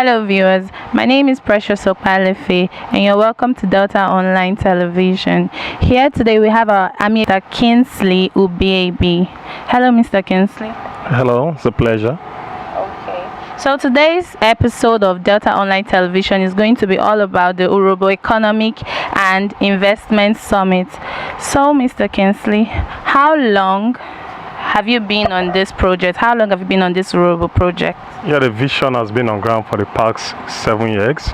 Hello, viewers. My name is Precious Opalefe, and you're welcome to Delta Online Television. Here today we have our Mr. Kinglsey Ubiebi. Hello, Mr. Kinglsey. Hello, it's a pleasure. Okay. So today's episode of Delta Online Television is going to be all about the Urhobo Economic and Investment Summit. So, Mr. Kinglsey, how long have you been on this project? How long have you been on this Urhobo project? Yeah, the vision has been on ground for the past 7 years.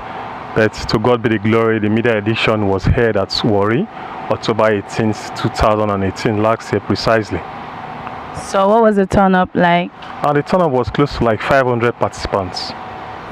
But to God be the glory, the media edition was held at Warri, October 18th, 2018, last year precisely. So what was the turn-up like? And the turn-up was close to like 500 participants.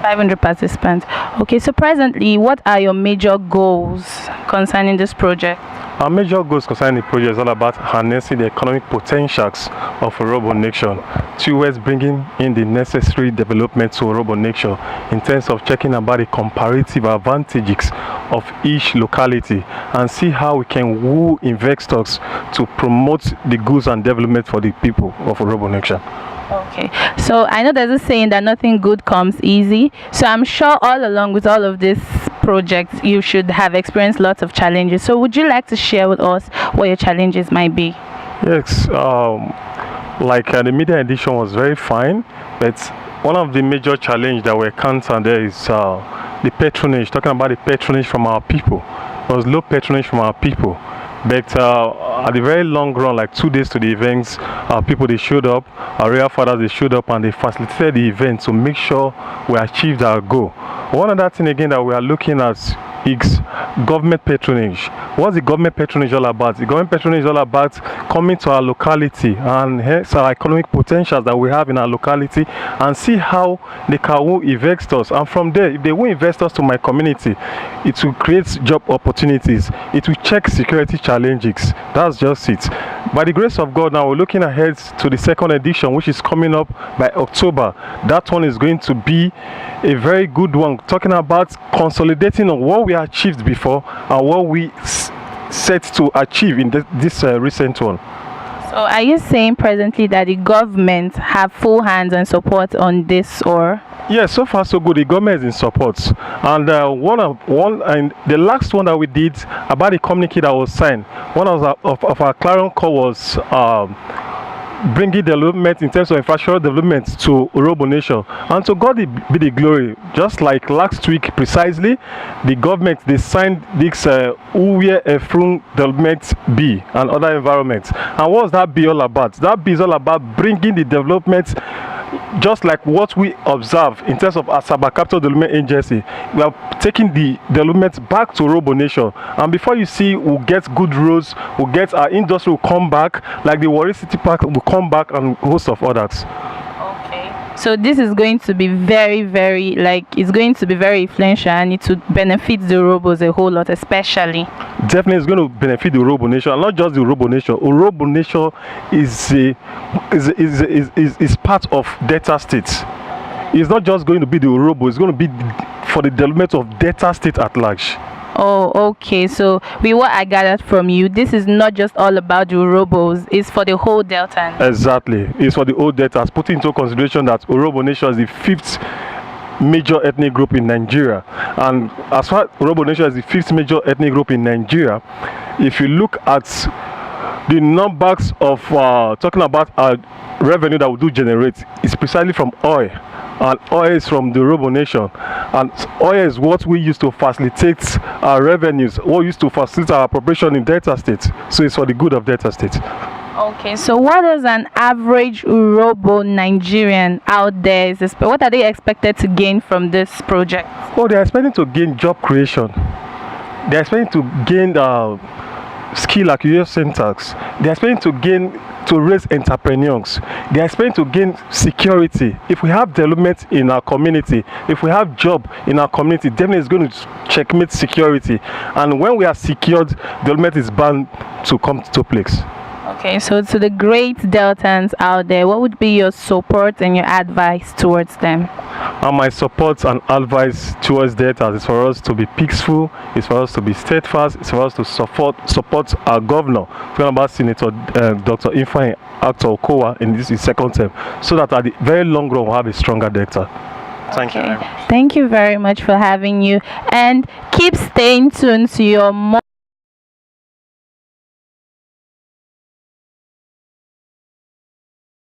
500 participants. Okay, so presently, what are your major goals concerning this project? Our major goals concerning the project is all about harnessing the economic potentials of Urhobo nation towards bringing in the necessary development to Urhobo nation in terms of checking about the comparative advantages of each locality and see how we can woo investors to promote the goods and development for the people of Urhobo nation. Okay, so I know there's a saying that nothing good comes easy. So I'm sure all along with all of this project, you should have experienced lots of challenges. So would you like to share with us what your challenges might be? Yes, the media edition was very fine, but one of the major challenges that we encountered there is the patronage, talking about the patronage from our people. There was low patronage from our people. But at the very long run, like 2 days to the events, people they showed up, our real fathers they showed up and they facilitated the event to make sure we achieved our goal. One other thing again that we are looking at is government patronage. What's the government patronage all about? The government patronage is all about coming to our locality and hence our economic potentials that we have in our locality and see how they can woo investors. And from there, if they woo investors to my community, it will create job opportunities. It will check security challenges. That's just it. By the grace of God, now we're looking ahead to the second edition, which is coming up by October. That one is going to be a very good one, talking about consolidating on what we achieved before and what we set to achieve in this recent one. So are you saying presently that the government have full hands and support on this, or? Yes, so far so good. The government is in support, and the last one that we did about the communique that was signed, one of our clarion call was bringing development in terms of infrastructure development to Urhobo nation, and to God be the glory. Just like last week precisely, the government they signed this Uwe Efrun Development B and other environments. And what's that B all about? That B is all about bringing the development just like what we observe in terms of Asaba Capital Development Agency. We are taking the development back to Urhobo nation, and before you see, we'll get good roads, we'll get our industry will come back, like the Warri City Park will come back, and a host of others. Okay, so this is going to be it's going to be very influential, and it would benefit the Urhobos a whole lot, especially. Definitely, it's going to benefit the Urhobo nation, and not just the Urhobo nation. Urhobo nation is part of Delta State. It's not just going to be the Urhobo; it's going to be for the development of Delta State at large. Oh, okay. So, what I gathered from you, this is not just all about the Urhobos, it's for the whole Delta. Exactly. It's for the whole Delta. Putting into consideration that Urhobo nation is the 5th major ethnic group in Nigeria. And as far as Urhobo nation is the 5th major ethnic group in Nigeria, if you look at the numbers of talking about our revenue that we do generate, is precisely from oil. And oil is from the Urhobo nation, and oil is what we use to facilitate our revenues, what we use to facilitate our operation in Delta State. So it's for the good of Delta State. Okay, so what is an average Urhobo Nigerian out there? What are they expected to gain from this project? Oh, they're expecting to gain job creation. They're expecting to gain skill acquisition centers. They're expecting to raise entrepreneurs. They are expecting to gain security. If we have development in our community, if we have job in our community, definitely it's going to checkmate security. And when we are secured, development is bound to come to place. Okay, so to the great Deltans out there, what would be your support and your advice towards them? And my support and advice towards Deltas is for us to be peaceful, it's for us to be steadfast, it's for us to support our governor, talking about Senator Dr. Ifeanyi Actor Okowa in this second term, so that at the very long run we'll have a stronger Delta. Thank you very Okay. much. Thank you very much for having you, and keep staying tuned to your